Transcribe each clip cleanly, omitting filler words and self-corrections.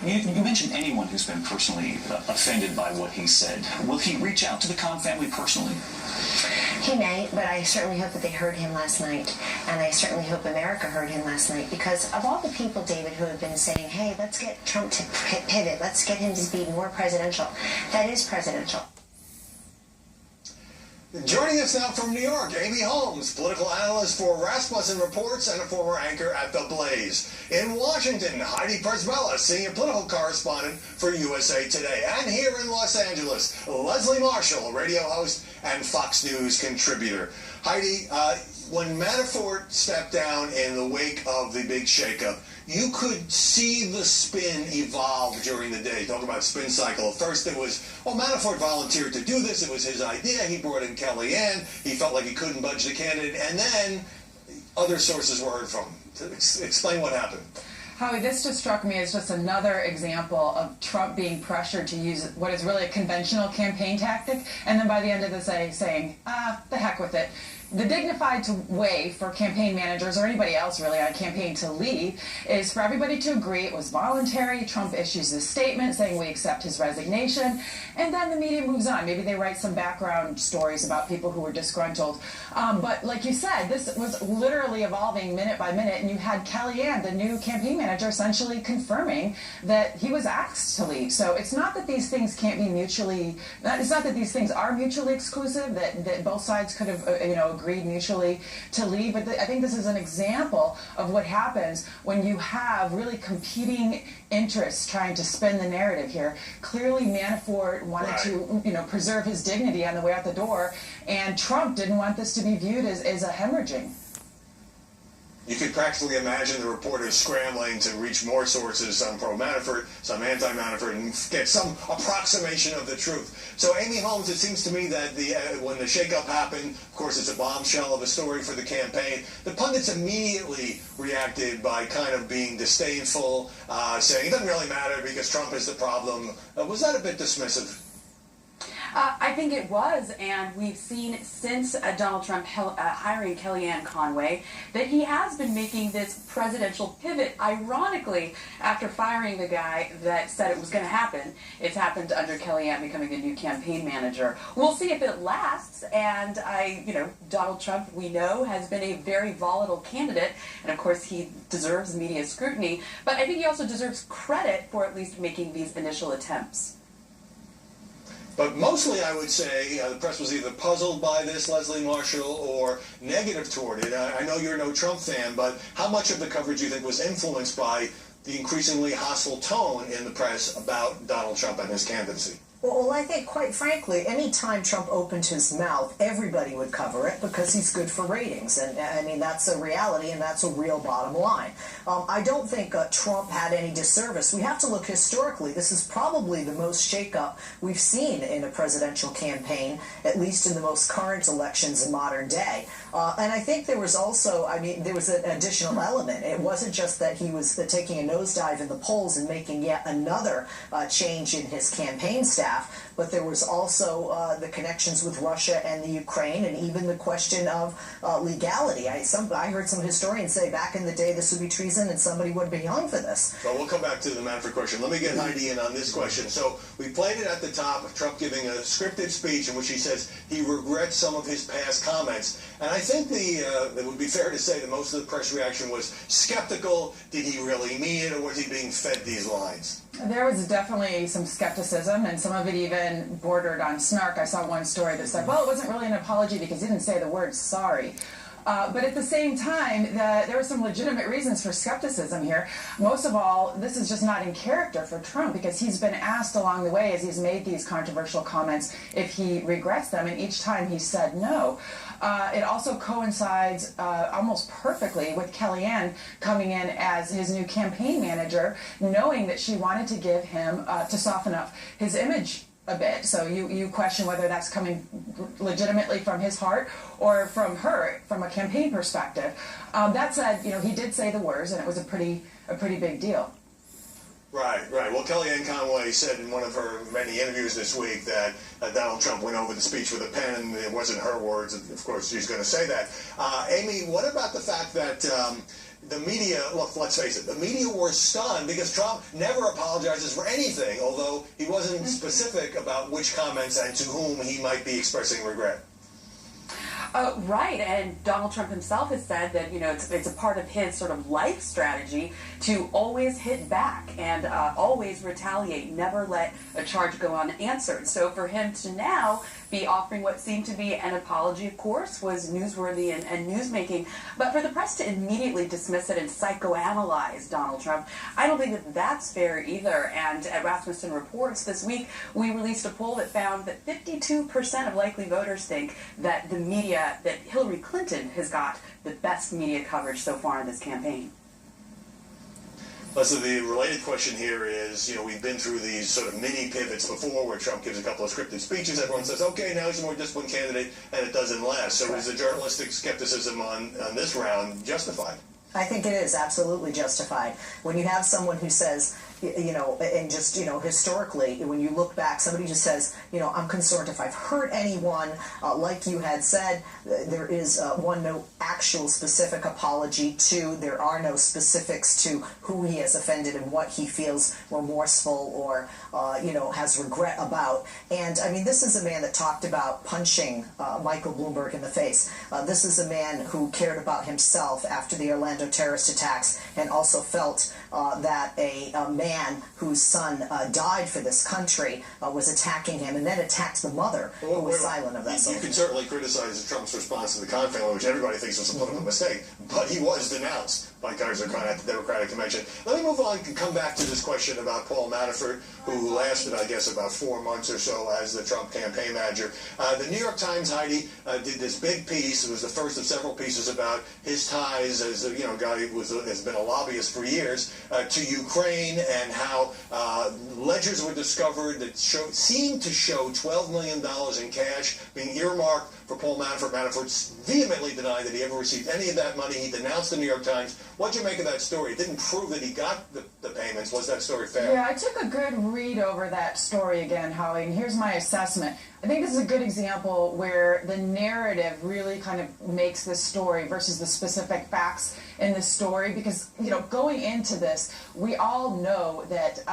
You mentioned anyone who's been personally offended by what he said. Will he reach out to the Khan family personally? He may, but I certainly hope that they heard him last night, and I certainly hope America heard him last night, because of all the people, David, who have been saying, hey, let's get Trump to pivot, let's get him to be more presidential. That is presidential. Joining us now from New York, Amy Holmes, political analyst for Rasmussen Reports and a former anchor at The Blaze. In Washington, Heidi Przbela, senior political correspondent for USA Today. And here in Los Angeles, Leslie Marshall, radio host and Fox News contributor. Heidi, when Manafort stepped down in the wake of the big shakeup, you could see the spin evolve during the day. Talk about spin cycle. First it was, well, Manafort volunteered to do this. It was his idea. He brought in Kellyanne. He felt like he couldn't budge the candidate. And then other sources were heard from. Explain what happened. Howie, this just struck me as just another example of Trump being pressured to use what is really a conventional campaign tactic, and then by the end of the day saying, the heck with it. The dignified way for campaign managers, or anybody else really on a campaign, to leave is for everybody to agree it was voluntary. Trump issues this statement saying we accept his resignation, and then the media moves on. Maybe they write some background stories about people who were disgruntled. But like you said, this was literally evolving minute by minute, and you had Kellyanne, the new campaign manager, essentially confirming that he was asked to leave. So it's not that these things can't be mutually, it's not that these things are mutually exclusive, that both sides could have, agreed mutually to leave. But I think this is an example of what happens when you have really competing interests trying to spin the narrative here. Clearly Manafort wanted to, preserve his dignity on the way out the door, and Trump didn't want this to be viewed as a hemorrhaging. You could practically imagine the reporters scrambling to reach more sources, some pro-Manafort, some anti-Manafort, and get some approximation of the truth. So, Amy Holmes, it seems to me that when the shakeup happened, of course, it's a bombshell of a story for the campaign. The pundits immediately reacted by kind of being disdainful, saying it doesn't really matter because Trump is the problem. Was that a bit dismissive? I think it was, and we've seen since Donald Trump hiring Kellyanne Conway that he has been making this presidential pivot. Ironically, after firing the guy that said it was going to happen, it's happened under Kellyanne becoming the new campaign manager. We'll see if it lasts, and Donald Trump, we know, has been a very volatile candidate, and of course he deserves media scrutiny, but I think he also deserves credit for at least making these initial attempts. But mostly, I would say, the press was either puzzled by this, Leslie Marshall, or negative toward it. I know you're no Trump fan, but how much of the coverage do you think was influenced by the increasingly hostile tone in the press about Donald Trump and his candidacy? Well, I think, quite frankly, any time Trump opened his mouth, everybody would cover it because he's good for ratings. And, I mean, that's a reality, and that's a real bottom line. I don't think Trump had any disservice. We have to look historically. This is probably the most shakeup we've seen in a presidential campaign, at least in the most current elections in modern day. And I think there was also, there was an additional element. It wasn't just that he was taking a nosedive in the polls and making yet another change in his campaign staff, but there was also the connections with Russia and the Ukraine, and even the question of legality. I heard some historians say back in the day this would be treason and somebody would be hung for this. Well, we'll come back to the Manafort question. Let me get Heidi in on this question. So we played it at the top of Trump giving a scripted speech in which he says he regrets some of his past comments. And I think it would be fair to say that most of the press reaction was skeptical. Did he really mean it, or was he being fed these lines? There was definitely some skepticism, and some of it even bordered on snark. I saw one story that said, well, it wasn't really an apology because he didn't say the word sorry. But at the same time, there were some legitimate reasons for skepticism here. Most of all, this is just not in character for Trump, because he's been asked along the way as he's made these controversial comments if he regrets them, and each time he said no. It also coincides almost perfectly with Kellyanne coming in as his new campaign manager, knowing that she wanted to give him, to soften up his image a bit. So you question whether that's coming legitimately from his heart or from her, from a campaign perspective. That said, he did say the words, and it was a pretty big deal. Right. Well, Kellyanne Conway said in one of her many interviews this week that Donald Trump went over the speech with a pen, and it wasn't her words. Of course, she's going to say that. Amy, what about the fact that the media, look, let's face it, the media were stunned because Trump never apologizes for anything, although he wasn't specific about which comments and to whom he might be expressing regret. Right, and Donald Trump himself has said that, you know, it's a part of his sort of life strategy to always hit back and always retaliate, never let a charge go unanswered. So for him to now be offering what seemed to be an apology, of course, was newsworthy and newsmaking. But for the press to immediately dismiss it and psychoanalyze Donald Trump, I don't think that that's fair either. And at Rasmussen Reports this week, we released a poll that found that 52% of likely voters think that the media, that Hillary Clinton has got the best media coverage so far in this campaign. So the related question here is, you know, we've been through these sort of mini pivots before where Trump gives a couple of scripted speeches, everyone says, okay, now he's a more disciplined candidate, and it doesn't last. So is the journalistic skepticism on this round justified? I think it is absolutely justified. When you have someone who says, you know, and just, you know, historically, when you look back, somebody just says, you know, I'm concerned if I've hurt anyone, like you had said, there is, one, no actual specific apology, two, there are no specifics to who he has offended and what he feels remorseful or, you know, has regret about. And, I mean, this is a man that talked about punching Michael Bloomberg in the face. This is a man who cared about himself after the Orlando terrorist attacks and also felt that a man whose son died for this country was attacking him and then attacked the mother who was silent of that. You can certainly criticize Trump's response to the Khan family, which everybody thinks was a political mistake, but he was denounced by Kaiser Khan at the Democratic Convention. Let me move on and come back to this question about Paul Manafort, who lasted, I guess, about 4 months or so as the Trump campaign manager. The New York Times, Heidi, did this big piece. It was the first of several pieces about his ties as a guy who has been a lobbyist for years to Ukraine, and how ledgers were discovered that seemed to show $12 million in cash being earmarked for Paul Manafort. Manafort vehemently denied that he ever received any of that money. He denounced the New York Times. What'd you make of that story? It didn't prove that he got the payments. Was that story fair? Yeah, I took a good read over that story again, Howie, and here's my assessment. I think this is a good example where the narrative really kind of makes this story versus the specific facts in the story, because, you know, going into this, we all know that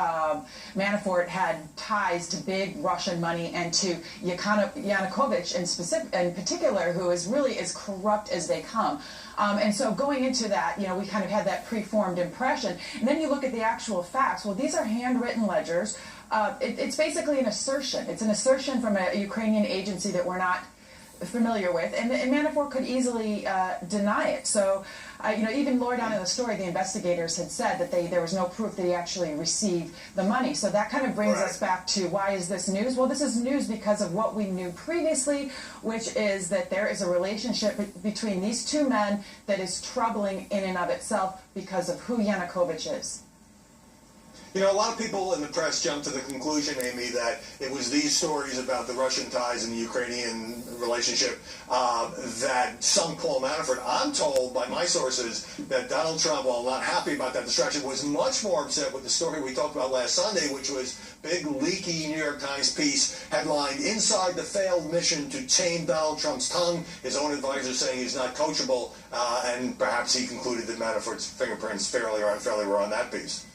Manafort had ties to big Russian money and to Yanukovych in particular, who is really as corrupt as they come. And so going into that, you know, we kind of had that preformed impression. And then you look at the actual facts. Well, these are handwritten ledgers. It's basically an assertion. It's an assertion from a Ukrainian agency that we're not familiar with, and Manafort could easily deny it. So, you know, even lower down in the story, the investigators had said that there was no proof that he actually received the money. So that kind of brings us back to, why is this news? Well, this is news because of what we knew previously, which is that there is a relationship between these two men that is troubling in and of itself because of who Yanukovych is. You know, a lot of people in the press jumped to the conclusion, Amy, that it was these stories about the Russian ties and the Ukrainian relationship that sunk Paul Manafort. I'm told by my sources that Donald Trump, while not happy about that distraction, was much more upset with the story we talked about last Sunday, which was big, leaky New York Times piece headlined, "Inside the Failed Mission to Tame Donald Trump's Tongue." His own advisor saying he's not coachable, and perhaps he concluded that Manafort's fingerprints fairly or unfairly were on that piece.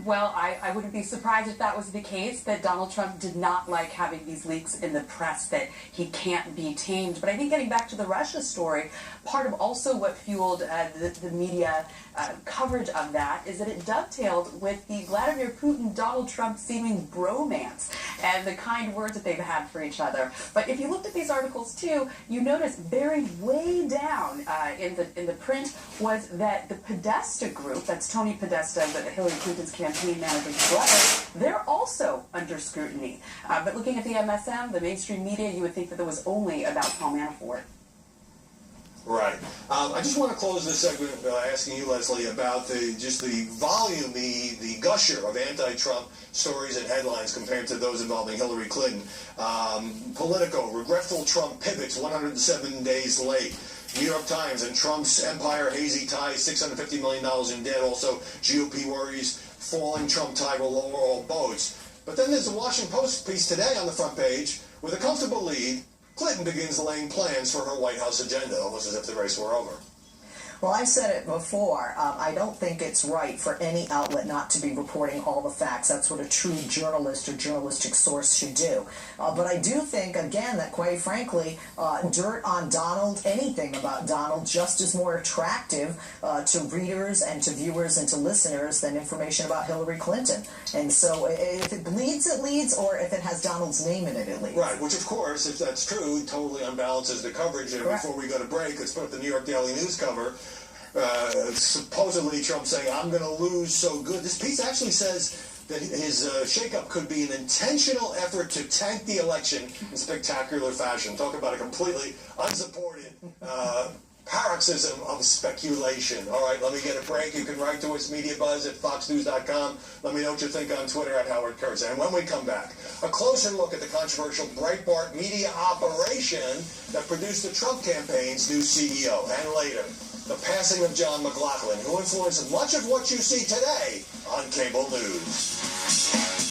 Well, I wouldn't be surprised if that was the case, that Donald Trump did not like having these leaks in the press, that he can't be tamed. But I think getting back to the Russia story, part of also what fueled the media coverage of that is that it dovetailed with the Vladimir Putin-Donald Trump seeming bromance and the kind words that they've had for each other. But if you looked at these articles too, you notice buried way down in the print was that the Podesta group, that's Tony Podesta, Hillary Clinton's campaign manager's brother, they're also under scrutiny. But looking at the MSM, the mainstream media, you would think that it was only about Paul Manafort. Right. I just want to close this segment by asking you, Leslie, about the volume, the gusher of anti-Trump stories and headlines compared to those involving Hillary Clinton. Politico, regretful Trump pivots 107 days late. New York Times, and Trump's empire hazy ties, $650 million in debt. Also, GOP worries falling Trump tide will lower all boats. But then there's the Washington Post piece today on the front page with a comfortable lead. Clinton begins laying plans for her White House agenda, almost as if the race were over. Well, I said it before. I don't think it's right for any outlet not to be reporting all the facts. That's what a true journalist or journalistic source should do. But I do think, again, that quite frankly, dirt on Donald, anything about Donald, just is more attractive to readers and to viewers and to listeners than information about Hillary Clinton. And so if it bleeds, it leads, or if it has Donald's name in it, it leads. Right, which of course, if that's true, totally unbalances the coverage. And Correct. before we go to break, let's put up the New York Daily News cover. Supposedly Trump saying, I'm going to lose so good. This piece actually says that his shakeup could be an intentional effort to tank the election in spectacular fashion. Talk about a completely unsupported paroxysm of speculation. All right, let me get a break. You can write to us, mediabuzz@foxnews.com. Let me know what you think on Twitter @HowardKurtz. And when we come back, a closer look at the controversial Breitbart media operation that produced the Trump campaign's new CEO. And later, the passing of John McLaughlin, who influenced much of what you see today on cable news.